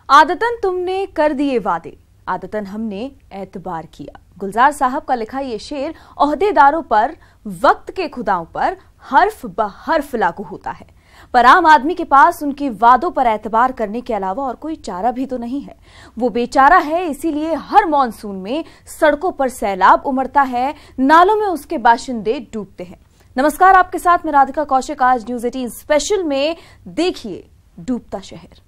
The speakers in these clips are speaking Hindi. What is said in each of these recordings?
आदतन तुमने कर दिए वादे, आदतन हमने एतबार किया। गुलजार साहब का लिखा ये शेर ओहदेदारों पर, वक्त के खुदाओं पर हर्फ ब हर्फ लागू होता है, पर आम आदमी के पास उनके वादों पर एतबार करने के अलावा और कोई चारा भी तो नहीं है। वो बेचारा है, इसीलिए हर मॉनसून में सड़कों पर सैलाब उमड़ता है, नालों में उसके बाशिंदे डूबते हैं। नमस्कार, आपके साथ मैं राधिका कौशिक। आज न्यूज 18 स्पेशल में देखिए डूबता शहर।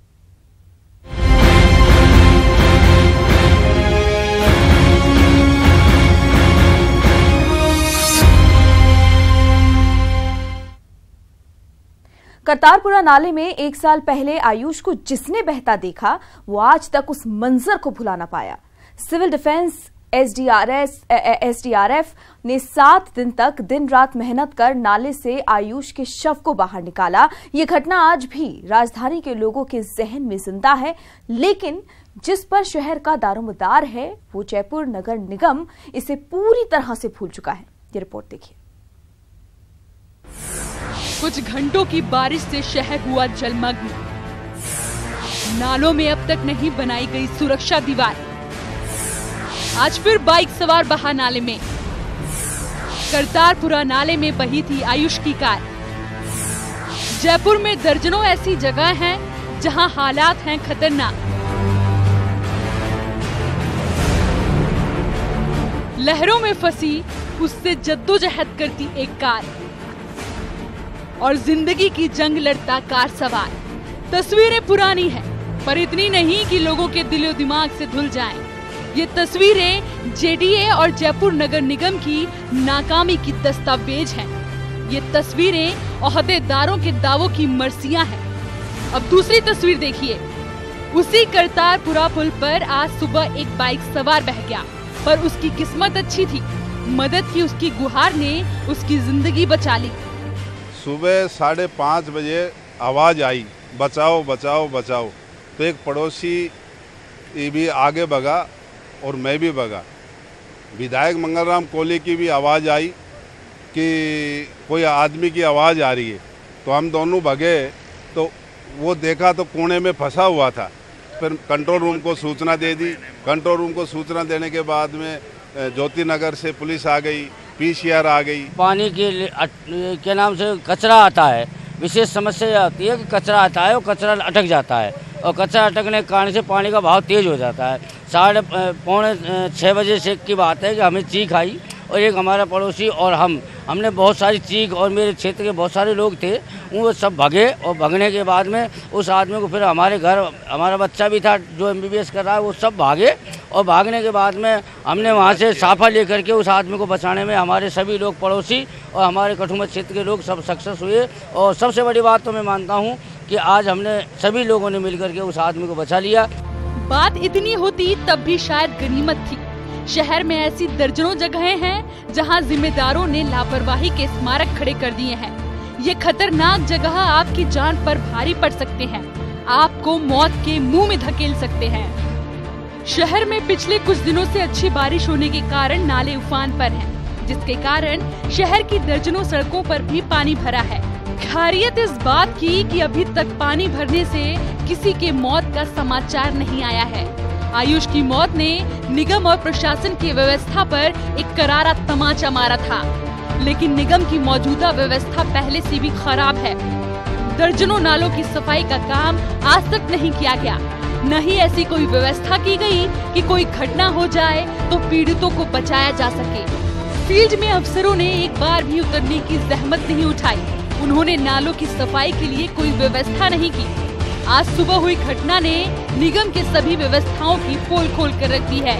करतारपुरा नाले में एक साल पहले आयुष को जिसने बहता देखा वो आज तक उस मंजर को भुला ना पाया। सिविल डिफेंस एसडीआरएफ ने 7 दिन तक दिन रात मेहनत कर नाले से आयुष के शव को बाहर निकाला। ये घटना आज भी राजधानी के लोगों के जहन में जिंदा है, लेकिन जिस पर शहर का दारोमदार है वो जयपुर नगर निगम इसे पूरी तरह से भूल चुका है। ये रिपोर्ट देखिए। कुछ घंटों की बारिश से शहर हुआ जलमग्न। नालों में अब तक नहीं बनाई गई सुरक्षा दीवार। आज फिर बाइक सवार बहा नाले में। करतारपुरा नाले में बही थी आयुष की कार। जयपुर में दर्जनों ऐसी जगह हैं जहां हालात हैं खतरनाक। लहरों में फंसी उससे जद्दोजहद करती एक कार और जिंदगी की जंग लड़ता कार सवार। तस्वीरें पुरानी हैं, पर इतनी नहीं कि लोगों के दिलो दिमाग से धुल जाएं। ये तस्वीरें जेडीए और जयपुर नगर निगम की नाकामी की दस्तावेज हैं। ये तस्वीरें ओहदेदारों के दावों की मर्सियां हैं। अब दूसरी तस्वीर देखिए। उसी करतारपुरा पुल पर आज सुबह एक बाइक सवार बह गया, पर उसकी किस्मत अच्छी थी। मदद की उसकी गुहार ने उसकी जिंदगी बचा ली। सुबह 5:30 बजे आवाज़ आई, बचाओ बचाओ बचाओ। तो एक पड़ोसी ये भी आगे भगा और मैं भी भगा। विधायक मंगलराम कोहली की भी आवाज़ आई कि कोई आदमी की आवाज़ आ रही है, तो हम दोनों भगे। तो वो देखा तो कोने में फंसा हुआ था। फिर कंट्रोल रूम को सूचना दे दी। कंट्रोल रूम को सूचना देने के बाद में ज्योति नगर से पुलिस आ गई, पीसीआर आ गई। पानी के नाम से कचरा आता है। विशेष समस्या आती है कि कचरा आता है और कचरा अटक जाता है, और कचरा अटकने के कारण से पानी का बहाव तेज हो जाता है। 5:45 बजे से की बात है कि हमें चीख आई, और एक हमारा पड़ोसी और हमने बहुत सारी चीख, और मेरे क्षेत्र के बहुत सारे लोग थे, वो सब भगे। और भगने के बाद में उस आदमी को फिर हमारे घर, हमारा बच्चा भी था जो MBBS कर रहा है, वो सब भागे। और भागने के बाद में हमने वहाँ से साफा लेकर के उस आदमी को बचाने में हमारे सभी लोग, पड़ोसी और हमारे कठुमत क्षेत्र के लोग सब सक्सेस हुए। और सबसे बड़ी बात तो मैं मानता हूँ कि आज हमने सभी लोगों ने मिलकर के उस आदमी को बचा लिया। बात इतनी होती तब भी शायद गनीमत थी। शहर में ऐसी दर्जनों जगहें हैं जहां जिम्मेदारों ने लापरवाही के स्मारक खड़े कर दिए हैं। ये खतरनाक जगह आपकी जान पर भारी पड़ सकते हैं, आपको मौत के मुंह में धकेल सकते हैं। शहर में पिछले कुछ दिनों से अच्छी बारिश होने के कारण नाले उफान पर हैं, जिसके कारण शहर की दर्जनों सड़कों पर भी पानी भरा है। खैरियत इस बात की कि अभी तक पानी भरने से किसी के मौत का समाचार नहीं आया है। आयुष की मौत ने निगम और प्रशासन की व्यवस्था पर एक करारा तमाचा मारा था, लेकिन निगम की मौजूदा व्यवस्था पहले से भी खराब है। दर्जनों नालों की सफाई का काम आज तक नहीं किया गया। न ही ऐसी कोई व्यवस्था की गई कि कोई घटना हो जाए तो पीड़ितों को बचाया जा सके। फील्ड में अफसरों ने एक बार भी उतरने की जहमत नहीं उठाई। उन्होंने नालों की सफाई के लिए कोई व्यवस्था नहीं की। आज सुबह हुई घटना ने निगम के सभी व्यवस्थाओं की पोल खोल कर रख दी है।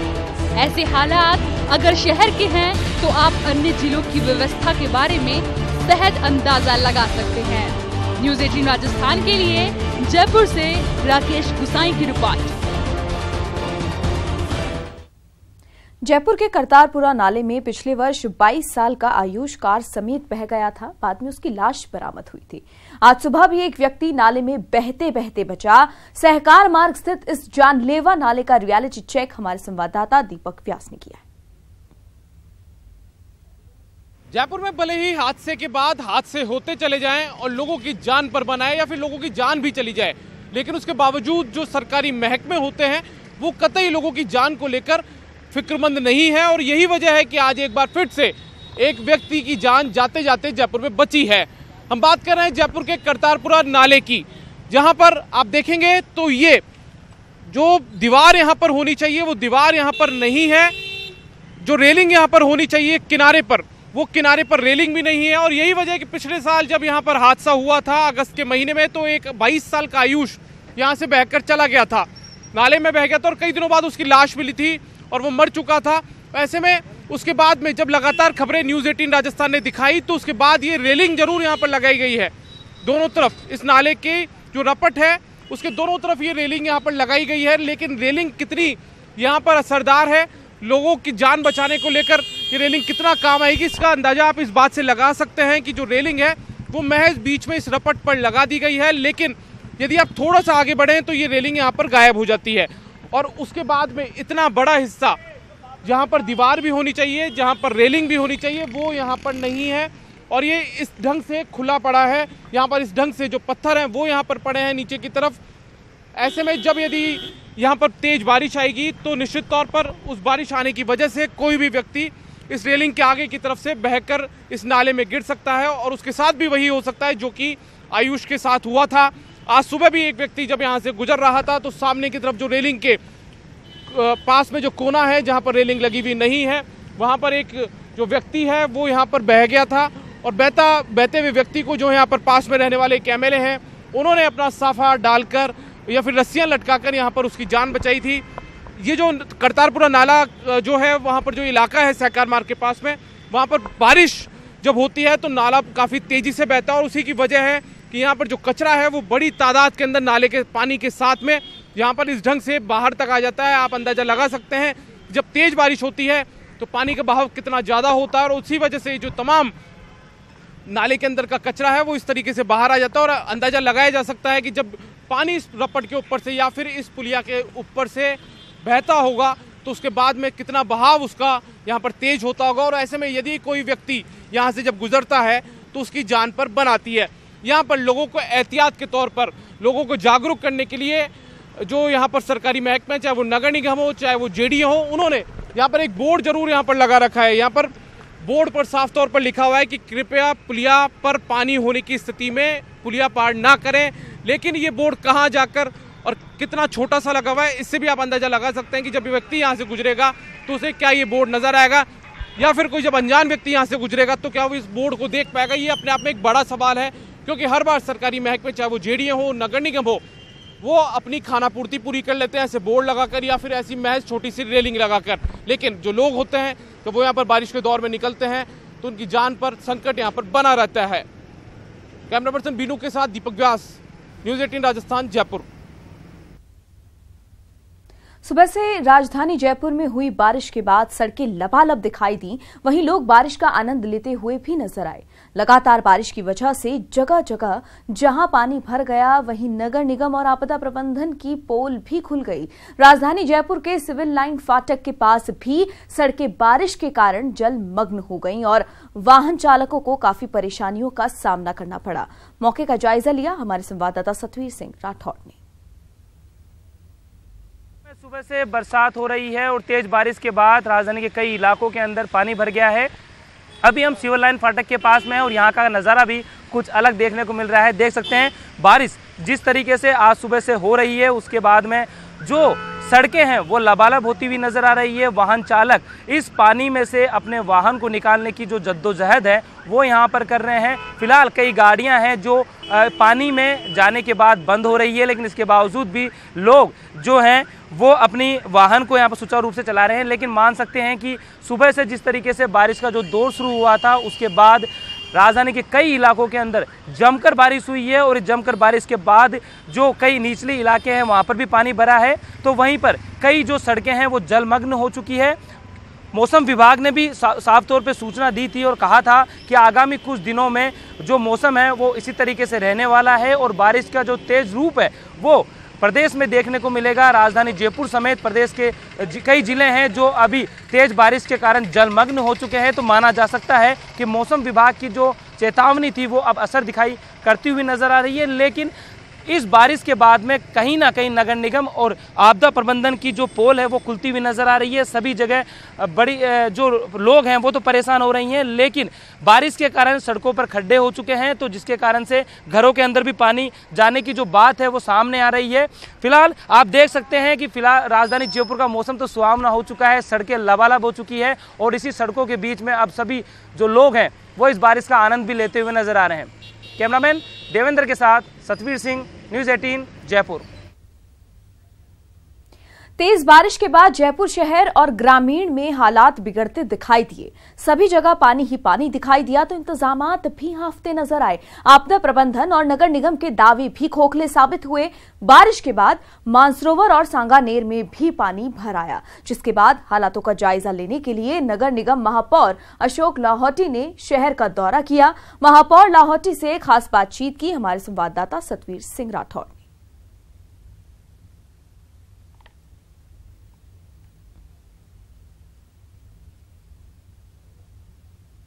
ऐसे हालात अगर शहर के हैं तो आप अन्य जिलों की व्यवस्था के बारे में सहज अंदाजा लगा सकते हैं। न्यूज 18 राजस्थान के लिए जयपुर से राकेश गुसाई की रिपोर्ट। जयपुर के करतारपुरा नाले में पिछले वर्ष 22 साल का आयुष कार समेत बह गया था। बाद में उसकी लाश बरामद हुई थी। आज सुबह भी एक व्यक्ति नाले में बहते बहते बचा। सहकार मार्ग स्थित इस जानलेवा नाले का रियलिटी चेक हमारे संवाददाता दीपक व्यास ने किया है। जयपुर में भले ही हादसे के बाद हादसे होते चले जाएं और लोगों की जान पर बनाए या फिर लोगों की जान भी चली जाए, लेकिन उसके बावजूद जो सरकारी महकमे होते हैं वो कतई लोगों की जान को लेकर फिक्रमंद नहीं है। और यही वजह है कि आज एक बार फिर से एक व्यक्ति की जान जाते जाते जयपुर में बची है। हम बात कर रहे हैं जयपुर के करतारपुरा नाले की, जहां पर आप देखेंगे तो ये जो दीवार यहां पर होनी चाहिए वो दीवार यहां पर नहीं है, जो रेलिंग यहां पर होनी चाहिए किनारे पर, वो किनारे पर रेलिंग भी नहीं है। और यही वजह है कि पिछले साल जब यहां पर हादसा हुआ था अगस्त के महीने में, तो एक 22 साल का आयुष यहां से बहकर चला गया था, नाले में बह गया था और कई दिनों बाद उसकी लाश मिली थी और वो मर चुका था। ऐसे में उसके बाद में जब लगातार खबरें न्यूज़ 18 राजस्थान ने दिखाई तो उसके बाद ये रेलिंग जरूर यहाँ पर लगाई गई है दोनों तरफ। इस नाले के जो रपट है उसके दोनों तरफ ये रेलिंग यहाँ पर लगाई गई है, लेकिन रेलिंग कितनी यहाँ पर असरदार है, लोगों की जान बचाने को लेकर ये रेलिंग कितना काम आएगी, इसका अंदाजा आप इस बात से लगा सकते हैं कि जो रेलिंग है वो महज बीच में इस रपट पर लगा दी गई है, लेकिन यदि आप थोड़ा सा आगे बढ़ें तो ये रेलिंग यहाँ पर गायब हो जाती है। और उसके बाद में इतना बड़ा हिस्सा जहाँ पर दीवार भी होनी चाहिए, जहाँ पर रेलिंग भी होनी चाहिए, वो यहाँ पर नहीं है और ये इस ढंग से खुला पड़ा है। यहाँ पर इस ढंग से जो पत्थर हैं वो यहाँ पर पड़े हैं नीचे की तरफ। ऐसे में जब यदि यहाँ पर तेज बारिश आएगी तो निश्चित तौर पर उस बारिश आने की वजह से कोई भी व्यक्ति इस रेलिंग के आगे की तरफ से बहकर इस नाले में गिर सकता है और उसके साथ भी वही हो सकता है जो कि आयुष के साथ हुआ था। आज सुबह भी एक व्यक्ति जब यहाँ से गुजर रहा था तो सामने की तरफ जो रेलिंग के पास में जो कोना है जहाँ पर रेलिंग लगी हुई नहीं है, वहाँ पर एक जो व्यक्ति है वो यहाँ पर बह गया था और बहते हुए व्यक्ति को जो यहाँ पर पास में रहने वाले एक एमएलए हैं उन्होंने अपना साफा डालकर या फिर रस्सियाँ लटकाकर यहाँ पर उसकी जान बचाई थी। ये जो करतारपुरा नाला जो है वहाँ पर जो इलाका है सहकार मार्ग के पास में, वहाँ पर बारिश जब होती है तो नाला काफ़ी तेज़ी से बहता है और उसी की वजह है कि यहाँ पर जो कचरा है वो बड़ी तादाद के अंदर नाले के पानी के साथ में यहाँ पर इस ढंग से बाहर तक आ जाता है। आप अंदाज़ा लगा सकते हैं जब तेज़ बारिश होती है तो पानी का बहाव कितना ज़्यादा होता है और उसी वजह से जो तमाम नाले के अंदर का कचरा है वो इस तरीके से बाहर आ जाता है। और अंदाज़ा लगाया जा सकता है कि जब पानी इस रपट के ऊपर से या फिर इस पुलिया के ऊपर से बहता होगा तो उसके बाद में कितना बहाव उसका यहाँ पर तेज होता होगा और ऐसे में यदि कोई व्यक्ति यहाँ से जब गुजरता है तो उसकी जान पर बन आती है। यहाँ पर लोगों को एहतियात के तौर पर लोगों को जागरूक करने के लिए जो यहाँ पर सरकारी महकमे, चाहे वो नगर निगम हो चाहे वो जेडीए हो, उन्होंने यहाँ पर एक बोर्ड जरूर यहाँ पर लगा रखा है। यहाँ पर बोर्ड पर साफ तौर पर लिखा हुआ है कि कृपया पुलिया पर पानी होने की स्थिति में पुलिया पार ना करें। लेकिन ये बोर्ड कहाँ जाकर और कितना छोटा सा लगा हुआ है इससे भी आप अंदाजा लगा सकते हैं कि जब व्यक्ति यहाँ से गुजरेगा तो उसे क्या ये बोर्ड नजर आएगा या फिर कोई जब अनजान व्यक्ति यहाँ से गुजरेगा तो क्या वो इस बोर्ड को देख पाएगा। ये अपने आप में एक बड़ा सवाल है क्योंकि हर बार सरकारी महकमे, चाहे वो जेडीए हो नगर निगम हो, वो अपनी खानापूर्ति पूरी कर लेते हैं ऐसे बोर्ड लगाकर या फिर ऐसी महज छोटी सी रेलिंग लगाकर, लेकिन जो लोग होते हैं तो वो यहाँ पर बारिश के दौर में निकलते हैं तो उनकी जान पर संकट यहाँ पर बना रहता है। कैमरा पर्सन बीनू के साथ दीपक व्यास, न्यूज़ 18 राजस्थान, जयपुर। सुबह से राजधानी जयपुर में हुई बारिश के बाद सड़कें लबालब दिखाई दी, वहीं लोग बारिश का आनंद लेते हुए भी नजर आए। लगातार बारिश की वजह से जगह जगह जहां पानी भर गया वहीं नगर निगम और आपदा प्रबंधन की पोल भी खुल गई। राजधानी जयपुर के सिविल लाइन फाटक के पास भी सड़कें बारिश के कारण जलमग्न हो गईं और वाहन चालकों को काफी परेशानियों का सामना करना पड़ा। मौके का जायजा लिया हमारे संवाददाता सतवीर सिंह राठौड़ ने। सुबह से बरसात हो रही है और तेज बारिश के बाद राजधानी के कई इलाकों के अंदर पानी भर गया है। अभी हम सिविल लाइन फाटक के पास में हैं और यहाँ का नज़ारा भी कुछ अलग देखने को मिल रहा है। देख सकते हैं बारिश जिस तरीके से आज सुबह से हो रही है उसके बाद में जो सड़कें हैं वो लबालब होती हुई नज़र आ रही है। वाहन चालक इस पानी में से अपने वाहन को निकालने की जो जद्दोजहद है वो यहाँ पर कर रहे हैं। फिलहाल कई गाड़ियाँ हैं जो पानी में जाने के बाद बंद हो रही है, लेकिन इसके बावजूद भी लोग जो हैं वो अपनी वाहन को यहाँ पर सुचारू रूप से चला रहे हैं। लेकिन मान सकते हैं कि सुबह से जिस तरीके से बारिश का जो दौर शुरू हुआ था उसके बाद राजधानी के कई इलाकों के अंदर जमकर बारिश हुई है और इस जमकर बारिश के बाद जो कई निचले इलाके हैं वहाँ पर भी पानी भरा है, तो वहीं पर कई जो सड़कें हैं वो जलमग्न हो चुकी है। मौसम विभाग ने भी साफ तौर पे सूचना दी थी और कहा था कि आगामी कुछ दिनों में जो मौसम है वो इसी तरीके से रहने वाला है और बारिश का जो तेज़ रूप है वो प्रदेश में देखने को मिलेगा। राजधानी जयपुर समेत प्रदेश के कई जिले हैं जो अभी तेज बारिश के कारण जलमग्न हो चुके हैं, तो माना जा सकता है कि मौसम विभाग की जो चेतावनी थी वो अब असर दिखाई करती हुई नजर आ रही है। लेकिन इस बारिश के बाद में कहीं ना कहीं नगर निगम और आपदा प्रबंधन की जो पोल है वो खुलती हुई नजर आ रही है। सभी जगह बड़ी जो लोग हैं वो तो परेशान हो रही हैं, लेकिन बारिश के कारण सड़कों पर खड्डे हो चुके हैं, तो जिसके कारण से घरों के अंदर भी पानी जाने की जो बात है वो सामने आ रही है। फिलहाल आप देख सकते हैं कि फिलहाल राजधानी जयपुर का मौसम तो सुहावना हो चुका है, सड़कें लबालब हो चुकी है और इसी सड़कों के बीच में अब सभी जो लोग हैं वो इस बारिश का आनंद भी लेते हुए नजर आ रहे हैं। कैमरामैन देवेंद्र के साथ सतवीर सिंह, न्यूज़ 18 जयपुर। तेज बारिश के बाद जयपुर शहर और ग्रामीण में हालात बिगड़ते दिखाई दिए। सभी जगह पानी ही पानी दिखाई दिया तो इंतजामात भी हांफते नजर आए। आपदा प्रबंधन और नगर निगम के दावे भी खोखले साबित हुए। बारिश के बाद मानसरोवर और सांगानेर में भी पानी भर आया, जिसके बाद हालातों का जायजा लेने के लिए नगर निगम महापौर अशोक लाहौटी ने शहर का दौरा किया। महापौर लाहौटी से खास बातचीत की हमारे संवाददाता सतवीर सिंह राठौड़।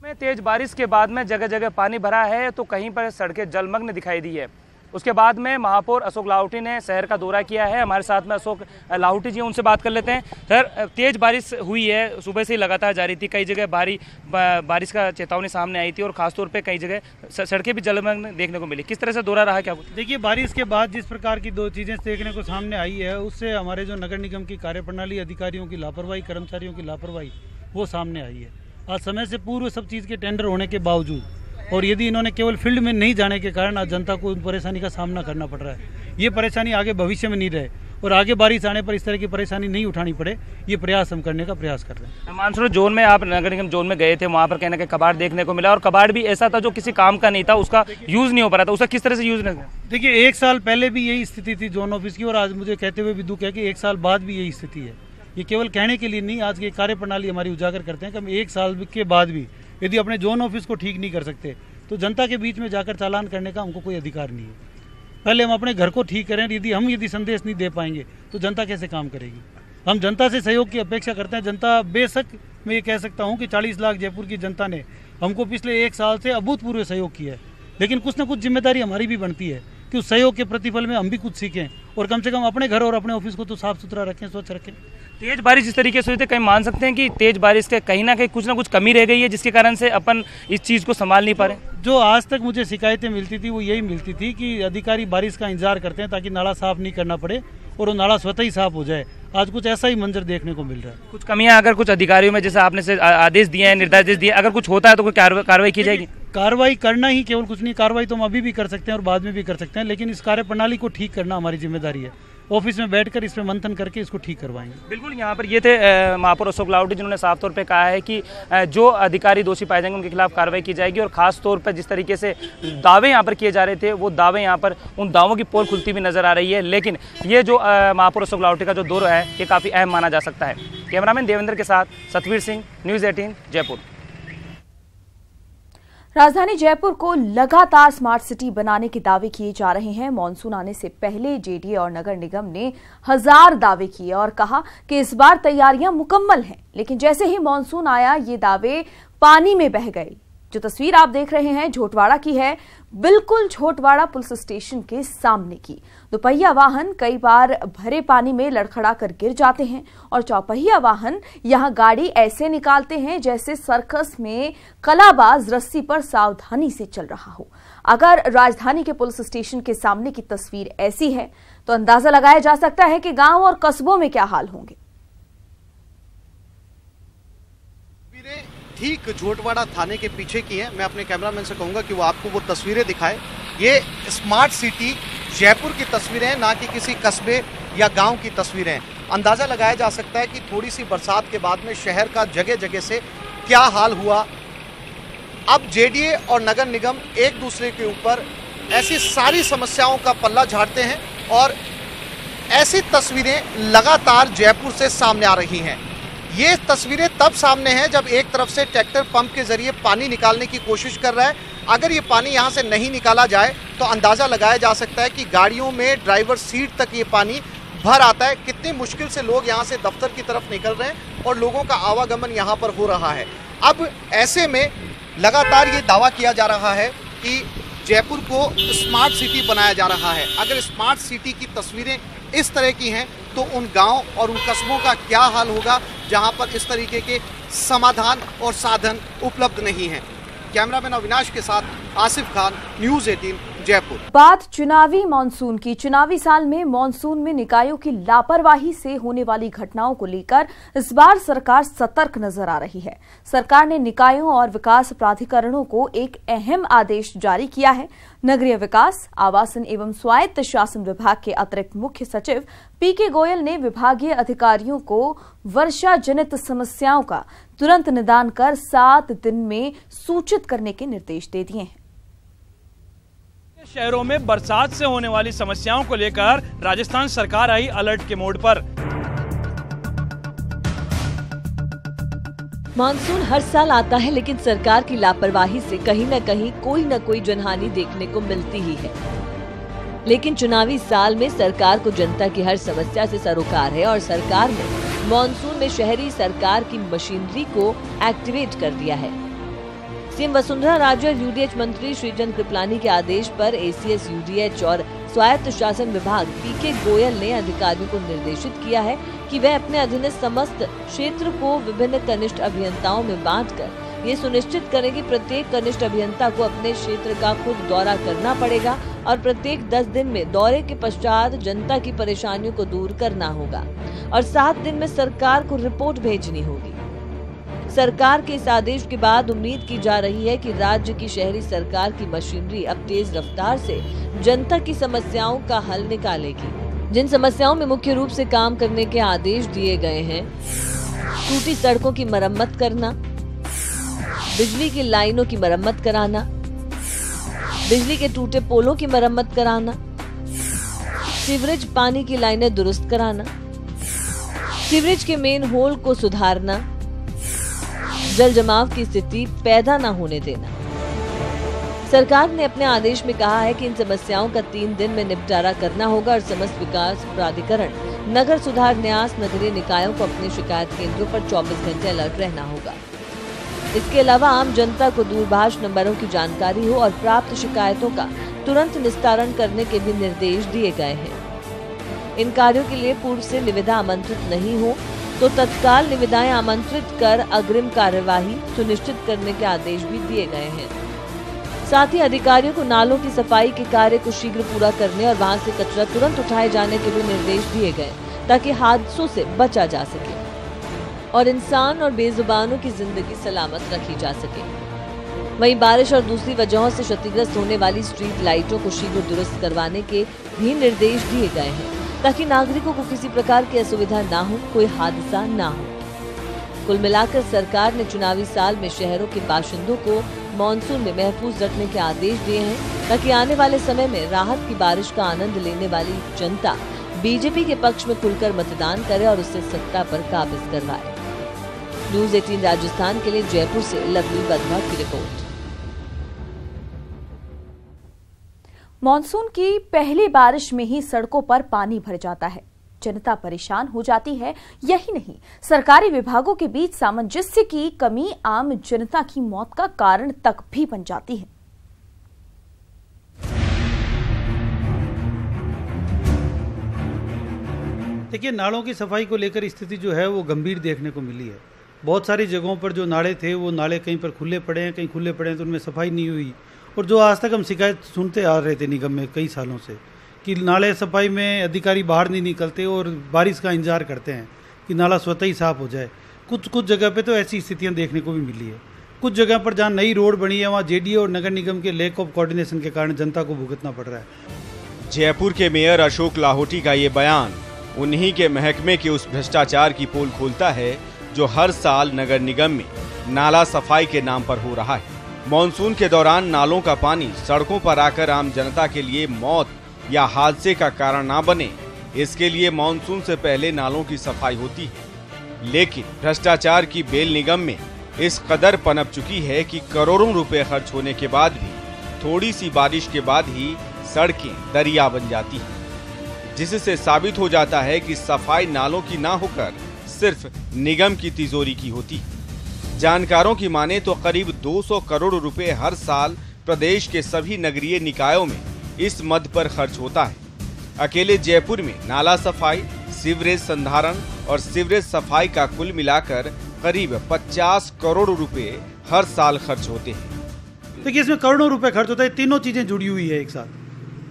में तेज बारिश के बाद में जगह जगह पानी भरा है, तो कहीं पर सड़कें जलमग्न दिखाई दी है। उसके बाद में महापौर अशोक लाहौटी ने शहर का दौरा किया है। हमारे साथ में अशोक लाहौटी जी, उनसे बात कर लेते हैं। सर, तेज बारिश हुई है, सुबह से ही लगातार जारी थी, कई जगह भारी बारिश का चेतावनी सामने आई थी और खासतौर पे कई जगह सड़कें भी जलमग्न देखने को मिली। किस तरह से दौरा रहा, क्या कुछ? देखिए, बारिश के बाद जिस प्रकार की दो चीज़ें देखने को सामने आई है, उससे हमारे जो नगर निगम की कार्यप्रणाली, अधिकारियों की लापरवाही, कर्मचारियों की लापरवाही वो सामने आई है। आज समय से पूर्व सब चीज़ के टेंडर होने के बावजूद और यदि इन्होंने केवल फील्ड में नहीं जाने के कारण आज जनता को परेशानी का सामना करना पड़ रहा है। ये परेशानी आगे भविष्य में नहीं रहे और आगे बारिश आने पर इस तरह की परेशानी नहीं उठानी पड़े, ये प्रयास हम करने का प्रयास कर रहे हैं। मानसरोवर जोन में आप नगर निगम जोन में गए थे, वहाँ पर कहीं ना कहीं कबाड़ देखने को मिला और कबाड़ भी ऐसा था जो किसी काम का नहीं था, उसका यूज़ नहीं हो पा रहा था। उसका किस तरह से यूज़ नहीं? देखिए, 1 साल पहले भी यही स्थिति थी जोन ऑफिस की और आज मुझे कहते हुए भी दुख है कि 1 साल बाद भी यही स्थिति है। ये केवल कहने के लिए नहीं, आज की कार्यप्रणाली हमारी उजागर करते हैं कि हम 1 साल के बाद भी यदि अपने जोन ऑफिस को ठीक नहीं कर सकते तो जनता के बीच में जाकर चालान करने का हमको कोई अधिकार नहीं है। पहले हम अपने घर को ठीक करें। यदि संदेश नहीं दे पाएंगे तो जनता कैसे काम करेगी? हम जनता से सहयोग की अपेक्षा करते हैं। जनता, बेशक मैं ये कह सकता हूँ कि 40 लाख जयपुर की जनता ने हमको पिछले 1 साल से अभूतपूर्व सहयोग किया है, लेकिन कुछ न कुछ जिम्मेदारी हमारी भी बनती है कि उस सहयोग के प्रतिफल में हम भी कुछ सीखें और कम से कम अपने घर और अपने ऑफिस को तो साफ सुथरा रखें, स्वच्छ रखें। तेज बारिश इस तरीके से हुई थी, कहीं मान सकते हैं कि तेज बारिश के कहीं ना कुछ कमी रह गई है, जिसके कारण से अपन इस चीज़ को संभाल नहीं पा रहे। जो आज तक मुझे शिकायतें मिलती थी वो यही मिलती थी कि अधिकारी बारिश का इंतजार करते हैं ताकि नाला साफ नहीं करना पड़े और वो नाला स्वतः ही साफ हो जाए। आज कुछ ऐसा ही मंजर देखने को मिल रहा है। कुछ कमियां अगर कुछ अधिकारियों में, जैसे आपने से आदेश दिए हैं, निर्देश दिए, अगर कुछ होता है तो कोई कार्रवाई की जाएगी? कार्रवाई करना ही केवल कुछ नहीं, कार्रवाई तो हम अभी भी कर सकते हैं और बाद में भी कर सकते हैं, लेकिन इस कार्यप्रणाली को ठीक करना हमारी जिम्मेदारी है। ऑफिस में बैठकर इसमें मंथन करके इसको ठीक करवाएंगे। बिल्कुल, यहाँ पर ये थे महापौर अशोक लाहौटी, जिन्होंने साफ तौर पे कहा है कि जो अधिकारी दोषी पाए जाएंगे उनके खिलाफ कार्रवाई की जाएगी और खास तौर पर जिस तरीके से दावे यहाँ पर किए जा रहे थे वो दावे यहाँ पर उन दावों की पोल खुलती हुई नजर आ रही है। लेकिन ये जो महापौर अशोक लाहौटी का जो दौरा है ये काफ़ी अहम माना जा सकता है। कैमरामैन देवेंद्र के साथ सतवीर सिंह, न्यूज़ 18 जयपुर। राजधानी जयपुर को लगातार स्मार्ट सिटी बनाने के दावे किए जा रहे हैं। मॉनसून आने से पहले जेडीए और नगर निगम ने 1000 दावे किए और कहा कि इस बार तैयारियां मुकम्मल हैं, लेकिन जैसे ही मॉनसून आया ये दावे पानी में बह गए। जो तस्वीर आप देख रहे हैं झोटवाड़ा की है, बिल्कुल झोटवाड़ा पुलिस स्टेशन के सामने की। दोपहिया वाहन कई बार भरे पानी में लड़खड़ा कर गिर जाते हैं और चौपहिया वाहन यहां गाड़ी ऐसे निकालते हैं जैसे सर्कस में कलाबाज रस्सी पर सावधानी से चल रहा हो। अगर राजधानी के पुलिस स्टेशन के सामने की तस्वीर ऐसी है तो अंदाजा लगाया जा सकता है कि गांव और कस्बों में क्या हाल होंगे। ठीक झोटवाड़ा थाने के पीछे की है। मैं अपने कैमरामैन से कहूंगा कि वो आपको वो तस्वीरें दिखाए। ये स्मार्ट सिटी जयपुर की तस्वीरें हैं, ना कि किसी कस्बे या गांव की तस्वीरें हैं। अंदाज़ा लगाया जा सकता है कि थोड़ी सी बरसात के बाद में शहर का जगह जगह से क्या हाल हुआ। अब जेडीए और नगर निगम एक दूसरे के ऊपर ऐसी सारी समस्याओं का पल्ला झाड़ते हैं और ऐसी तस्वीरें लगातार जयपुर से सामने आ रही हैं। ये तस्वीरें तब सामने हैं जब एक तरफ से ट्रैक्टर पंप के जरिए पानी निकालने की कोशिश कर रहा है। अगर ये पानी यहाँ से नहीं निकाला जाए तो अंदाज़ा लगाया जा सकता है कि गाड़ियों में ड्राइवर सीट तक ये पानी भर आता है। कितनी मुश्किल से लोग यहाँ से दफ्तर की तरफ निकल रहे हैं और लोगों का आवागमन यहाँ पर हो रहा है। अब ऐसे में लगातार ये दावा किया जा रहा है कि जयपुर को स्मार्ट सिटी बनाया जा रहा है। अगर स्मार्ट सिटी की तस्वीरें इस तरह की हैं तो उन गांव और उन कस्बों का क्या हाल होगा जहां पर इस तरीके के समाधान और साधन उपलब्ध नहीं हैं। कैमरामैन अविनाश के साथ आसिफ खान, न्यूज़ 18 जयपुर। बात चुनावी मानसून की। चुनावी साल में मानसून में निकायों की लापरवाही से होने वाली घटनाओं को लेकर इस बार सरकार सतर्क नजर आ रही है। सरकार ने निकायों और विकास प्राधिकरणों को एक अहम आदेश जारी किया है। नगरीय विकास, आवासन एवं स्वायत्त शासन विभाग के अतिरिक्त मुख्य सचिव पीके गोयल ने विभागीय अधिकारियों को वर्षा जनित समस्याओं का तुरंत निदान कर 7 दिन में सूचित करने के निर्देश दे दिए हैं। शहरों में बरसात से होने वाली समस्याओं को लेकर राजस्थान सरकार आई अलर्ट के मोड पर। मानसून हर साल आता है, लेकिन सरकार की लापरवाही से कहीं न कहीं कोई न कोई जनहानि देखने को मिलती ही है। लेकिन चुनावी साल में सरकार को जनता की हर समस्या से सरोकार है और सरकार ने मानसून में शहरी सरकार की मशीनरी को एक्टिवेट कर दिया है। सीएम वसुंधरा राजे और यूडीएच मंत्री श्रीचंद कृपलानी के आदेश पर एसीएस, यूडीएच और स्वायत्त शासन विभाग पीके गोयल ने अधिकारियों को निर्देशित किया है कि वे अपने अधीनस्थ समस्त क्षेत्र को विभिन्न कनिष्ठ अभियंताओं में बांटकर ये सुनिश्चित करें कि प्रत्येक कनिष्ठ अभियंता को अपने क्षेत्र का खुद दौरा करना पड़ेगा और प्रत्येक 10 दिन में दौरे के पश्चात जनता की परेशानियों को दूर करना होगा और 7 दिन में सरकार को रिपोर्ट भेजनी होगी। सरकार के इस आदेश के बाद उम्मीद की जा रही है कि राज्य की शहरी सरकार की मशीनरी अब तेज रफ्तार से जनता की समस्याओं का हल निकालेगी। जिन समस्याओं में मुख्य रूप से काम करने के आदेश दिए गए हैं: टूटी सड़कों की मरम्मत करना, बिजली की लाइनों की मरम्मत कराना, बिजली के टूटे पोलों की मरम्मत कराना, सीवरेज पानी की लाइनें दुरुस्त कराना, सीवरेज के मेन होल को सुधारना, जल जमाव की स्थिति पैदा न होने देना। सरकार ने अपने आदेश में कहा है कि इन समस्याओं का 3 दिन में निपटारा करना होगा और समस्त विकास प्राधिकरण, नगर सुधार न्यास, नगरीय निकायों को अपने शिकायत केंद्रों पर 24 घंटे अलर्ट रहना होगा। इसके अलावा आम जनता को दूरभाष नंबरों की जानकारी हो और प्राप्त शिकायतों का तुरंत निस्तारण करने के भी निर्देश दिए गए हैं। इन कार्यों के लिए पूर्व से निविदा आमंत्रित नहीं हो तो तत्काल निविदाएं आमंत्रित कर अग्रिम कार्यवाही सुनिश्चित करने के आदेश भी दिए गए हैं। साथ ही अधिकारियों को नालों की सफाई के कार्य को शीघ्र पूरा करने और वहां से कचरा तुरंत उठाए जाने के भी निर्देश दिए गए ताकि हादसों से बचा जा सके और इंसान और बेजुबानों की जिंदगी सलामत रखी जा सके। वहीं बारिश और दूसरी वजहों से क्षतिग्रस्त होने वाली स्ट्रीट लाइटों को शीघ्र दुरुस्त करवाने के भी निर्देश दिए गए हैं ताकि नागरिकों को किसी प्रकार की असुविधा ना हो, कोई हादसा ना हो। कुल मिलाकर सरकार ने चुनावी साल में शहरों के बाशिंदों को मानसून में महफूज रखने के आदेश दिए हैं ताकि आने वाले समय में राहत की बारिश का आनंद लेने वाली जनता बीजेपी के पक्ष में खुलकर मतदान करे और उससे सत्ता पर काबिज करवाए। न्यूज़ 18 राजस्थान के लिए जयपुर से लवली वधवा की रिपोर्ट। मानसून की पहली बारिश में ही सड़कों पर पानी भर जाता है, जनता परेशान हो जाती है। यही नहीं, सरकारी विभागों के बीच सामंजस्य की कमी आम जनता की मौत का कारण तक भी बन जाती है। देखिए, नालों की सफाई को लेकर स्थिति जो है वो गंभीर देखने को मिली है। बहुत सारी जगहों पर जो नाले थे वो नाले कहीं पर खुले पड़े हैं, कहीं खुले पड़े हैं तो उनमें सफाई नहीं हुई। और जो आज तक हम शिकायत सुनते आ रहे थे निगम में कई सालों से कि नाले सफाई में अधिकारी बाहर नहीं निकलते और बारिश का इंतजार करते हैं कि नाला स्वतः ही साफ हो जाए। कुछ जगह पे तो ऐसी स्थितियां देखने को भी मिली है। कुछ जगह पर जहां नई रोड बनी है वहां जेडीए और नगर निगम के लैक ऑफ कोऑर्डिनेशन के कारण जनता को भुगतना पड़ रहा है। जयपुर के मेयर अशोक लाहोटी का ये बयान उन्हीं के महकमे के उस भ्रष्टाचार की पोल खोलता है जो हर साल नगर निगम में नाला सफाई के नाम पर हो रहा है। मॉनसून के दौरान नालों का पानी सड़कों पर आकर आम जनता के लिए मौत या हादसे का कारण ना बने, इसके लिए मॉनसून से पहले नालों की सफाई होती है। लेकिन भ्रष्टाचार की बेल निगम में इस कदर पनप चुकी है कि करोड़ों रुपए खर्च होने के बाद भी थोड़ी सी बारिश के बाद ही सड़कें दरिया बन जाती हैं, जिससे साबित हो जाता है कि सफाई नालों की ना होकर सिर्फ निगम की तिजोरी की होती है। जानकारों की माने तो करीब 200 करोड़ रुपए हर साल प्रदेश के सभी नगरीय निकायों में इस मद पर खर्च होता है। अकेले जयपुर में नाला सफाई, सीवरेज संधारण और सीवरेज सफाई का कुल मिलाकर करीब 50 करोड़ रुपए हर साल खर्च होते हैं। देखिए, इसमें करोड़ों रुपए खर्च होता है। तीनों चीजें जुड़ी हुई है एक साथ,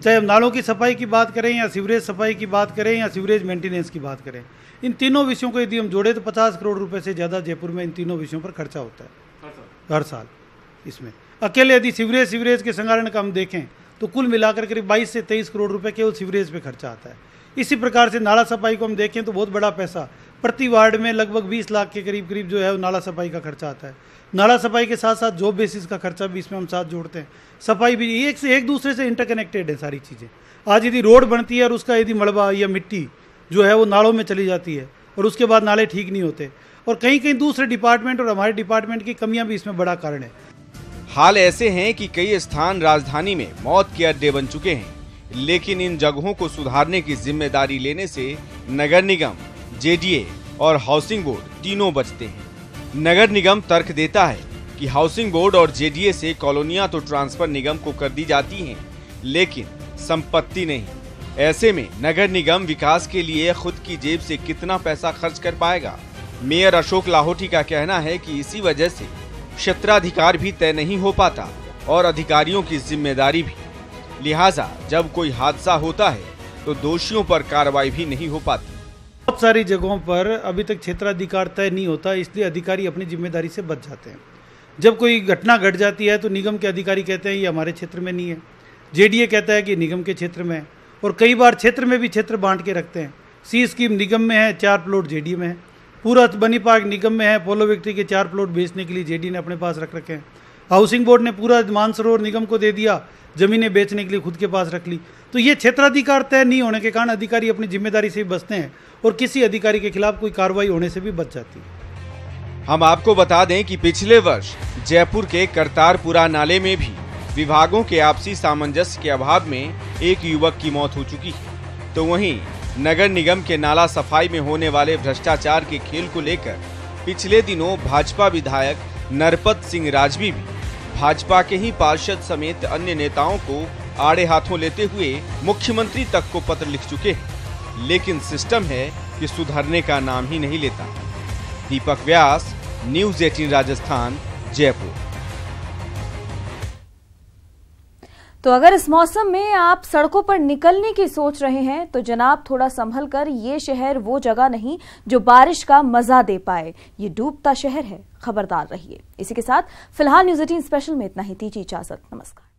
चाहे हम नालों की सफाई की बात करें या सीवरेज सफाई की बात करें या सीवरेज मेंटेनेंस की बात करें। इन तीनों विषयों को यदि हम जोड़े तो 50 करोड़ रुपए से ज़्यादा जयपुर में इन तीनों विषयों पर खर्चा होता है हर साल। इसमें अकेले यदि सीवरेज के संगारण का हम देखें तो कुल मिलाकर करीब 22 से 23 करोड़ रुपए केवल सीवरेज पे खर्चा आता है। इसी प्रकार से नाला सफाई को हम देखें तो बहुत बड़ा पैसा, प्रति वार्ड में लगभग 20 लाख के करीब जो है वो नाला सफाई का खर्चा आता है। नाला सफाई के साथ साथ जॉब बेसिस का खर्चा भी इसमें हम साथ जोड़ते हैं। सफाई भी एक दूसरे से इंटरकनेक्टेड है सारी चीज़ें। आज यदि रोड बनती है और उसका यदि मलबा या मिट्टी जो है वो नालों में चली जाती है और उसके बाद नाले ठीक नहीं होते, और कहीं कहीं दूसरे डिपार्टमेंट और हमारे डिपार्टमेंट की कमियां भी इसमें बड़ा कारण है। हाल ऐसे हैं कि कई स्थान राजधानी में मौत के अड्डे बन चुके हैं, लेकिन इन जगहों को सुधारने की जिम्मेदारी लेने से नगर निगम, जेडीए और हाउसिंग बोर्ड तीनों बचते हैं। नगर निगम तर्क देता है कि हाउसिंग बोर्ड और जेडीए से कॉलोनियां तो ट्रांसफर निगम को कर दी जाती हैं, लेकिन संपत्ति नहीं। ऐसे में नगर निगम विकास के लिए खुद की जेब से कितना पैसा खर्च कर पाएगा? मेयर अशोक लाहोटी का कहना है कि इसी वजह से क्षेत्राधिकार भी तय नहीं हो पाता और अधिकारियों की जिम्मेदारी भी। लिहाजा जब कोई हादसा होता है तो दोषियों पर कार्रवाई भी नहीं हो पाती। बहुत सारी जगहों पर अभी तक क्षेत्राधिकार तय नहीं होता, इसलिए अधिकारी अपनी जिम्मेदारी से बच जाते हैं। जब कोई घटना घट जाती है तो निगम के अधिकारी कहते हैं ये हमारे क्षेत्र में नहीं है, जेडीए कहता है कि निगम के क्षेत्र में है, और कई बार क्षेत्र में भी क्षेत्र बांट के रखते हैं। सी स्कीम निगम में है, 4 प्लॉट जेडीए में है, पूरा बनी पार्क निगम में है, पोलो विक्ट्री के 4 प्लॉट बेचने के लिए जेडीए ने अपने पास रख रखे हैं। हाउसिंग बोर्ड ने पूरा मानसरोवर निगम को दे दिया, जमीनें बेचने के लिए खुद के पास रख ली। तो ये क्षेत्राधिकार तय नहीं होने के कारण अधिकारी अपनी जिम्मेदारी से बचते हैं और किसी अधिकारी के खिलाफ कोई कार्रवाई होने से भी बच जाती है। हम आपको बता दें कि पिछले वर्ष जयपुर के करतारपुरा नाले में भी विभागों के आपसी सामंजस्य के अभाव में एक युवक की मौत हो चुकी है। तो वहीं नगर निगम के नाला सफाई में होने वाले भ्रष्टाचार के खेल को लेकर पिछले दिनों भाजपा विधायक नरपत सिंह राजवी भी भाजपा के ही पार्षद समेत अन्य नेताओं को आड़े हाथों लेते हुए मुख्यमंत्री तक को पत्र लिख चुके हैं, लेकिन सिस्टम है कि सुधरने का नाम ही नहीं लेता। दीपक व्यास, न्यूज़ 18 राजस्थान, जयपुर। तो अगर इस मौसम में आप सड़कों पर निकलने की सोच रहे हैं तो जनाब थोड़ा संभल कर, ये शहर वो जगह नहीं जो बारिश का मजा दे पाए। ये डूबता शहर है, खबरदार रहिए। इसी के साथ फिलहाल न्यूज़ 18 स्पेशल में इतना ही। दीजिए इजाजत, नमस्कार।